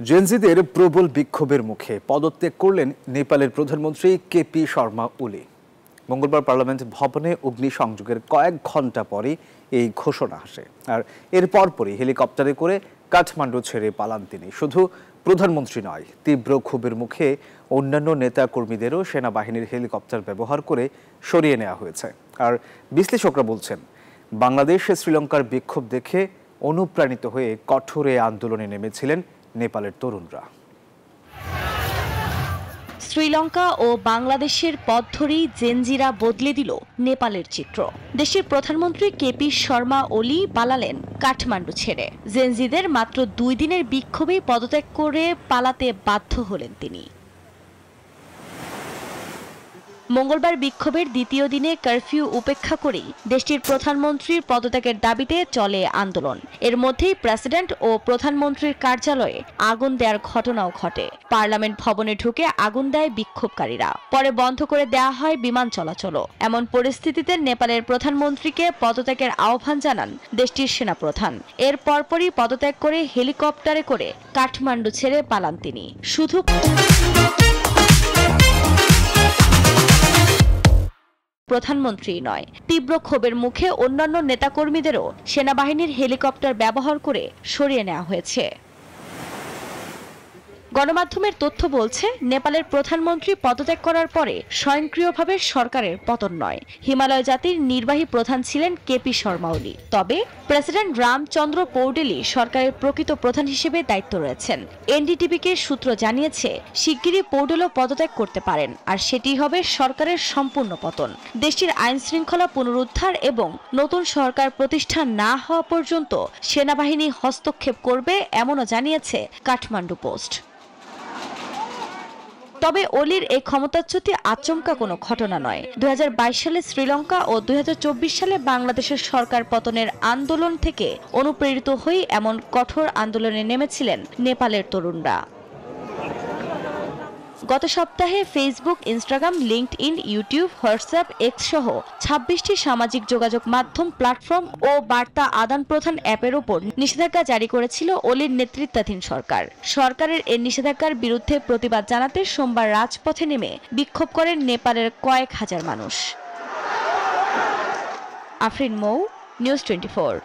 জেনজিদের প্রবল বিক্ষোভের মুখে পদত্যাগ করলেন নেপালের প্রধানমন্ত্রী কেপি শর্মা ওলি। মঙ্গলবার পার্লামেন্ট ভবনে অগ্নিসংযোগের কয়েক ঘণ্টা পরে এই ঘোষণা আসে। আর এর পরপরই হেলিকপ্টারে করে কাঠমান্ডু ছেড়ে পালান তিনি। শুধু প্রধানমন্ত্রী নয়, তীব্র ক্ষোভের মুখে অন্যান্য নেতা কর্মীদেরও সেনাবাহিনীর হেলিকপ্টার ব্যবহার করে সরিয়ে নেওয়া হয়েছে। আর বিশ্লেষকরা বলছেন, বাংলাদেশ শ্রীলঙ্কার বিক্ষোভ দেখে অনুপ্রাণিত হয়ে কঠোর আন্দোলনে নেমেছিলেন নেপালের তরুণরা। শ্রীলঙ্কা ও বাংলাদেশের পথ ধরেই জেনজিরা বদলে দিল নেপালের চিত্র। দেশের প্রধানমন্ত্রী কেপি শর্মা ওলি পালালেন কাঠমান্ডু ছেড়ে। জেনজিদের মাত্র 2 দিনের বিক্ষোভেই পদত্যাগ করে পালাতে বাধ্য হলেন তিনি। মঙ্গলবার বিক্ষোভের দ্বিতীয় দিনে কারফিউ উপেক্ষা করেই দেশটির প্রধানমন্ত্রীর পদত্যাগের দাবিতে চলে আন্দোলন। এর মধ্যেই প্রেসিডেন্ট ও প্রধানমন্ত্রীর কার্যালয়ে আগুন দেওয়ার ঘটনাও ঘটে। পার্লামেন্ট ভবনে ঢুকে আগুন দেয় বিক্ষোভকারীরা। পরে বন্ধ করে দেওয়া হয় বিমান চলাচলও। এমন পরিস্থিতিতে নেপালের প্রধানমন্ত্রীকে পদত্যাগের আহ্বান জানান দেশটির সেনাপ্রধান। এর পরপরই পদত্যাগ করে হেলিকপ্টারে করে কাঠমান্ডু ছেড়ে পালান তিনি। শুধু প্রধানমন্ত্রী নয়, তীব্র ক্ষোভের মুখে অন্যান্য নেতাকর্মীদেরও সেনাবাহিনীর হেলিকপ্টার ব্যবহার করে সরিয়ে নেওয়া হয়েছে। গণমাধ্যমের তথ্য বলছে, নেপালের প্রধানমন্ত্রী পদত্যাগ করার পরে স্বয়ংক্রিয়ভাবে সরকারের পতন নয়। হিমালয় জাতির নির্বাহী প্রধান ছিলেন কেপি শর্মা ওলি। তবে প্রেসিডেন্ট রামচন্দ্র পৌডেলি সরকারের প্রকৃত প্রধান হিসেবে দায়িত্ব রয়েছেন। এনডিটিভিকে সূত্র জানিয়েছে, শিগগিরই পৌডেলও পদত্যাগ করতে পারেন, আর সেটি হবে সরকারের সম্পূর্ণ পতন। দেশটির আইন শৃঙ্খলা পুনরুদ্ধার এবং নতুন সরকার প্রতিষ্ঠা না হওয়া পর্যন্ত সেনাবাহিনী হস্তক্ষেপ করবে, এমনও জানিয়েছে কাঠমান্ডু পোস্ট। তবে ওলির এই ক্ষমতাচ্যুতি আচমকা কোনো ঘটনা নয়। 2022 সালে শ্রীলঙ্কা ও 2024 সালে বাংলাদেশের সরকার পতনের আন্দোলন থেকে অনুপ্রেরিত হয়ে এমন কঠোর আন্দোলনে নেমেছিলেন নেপালের তরুণরা। গত সপ্তাহে Facebook, Instagram, LinkedIn, YouTube, WhatsApp, x সহ 26টি সামাজিক যোগাযোগ মাধ্যম, প্ল্যাটফর্ম ও বার্তা আদান প্রদান অ্যাপের উপর নিষেধাজ্ঞা জারি করেছিল ওলির নেতৃত্বাধীন সরকার। সরকারের এই নিষেধাজ্ঞার বিরুদ্ধে প্রতিবাদ জানাতে সোমবার রাজপথে নেমে বিক্ষোভ করেন নেপালের কয়েক হাজার মানুষ। আফরিন মৌ, নিউজ 24।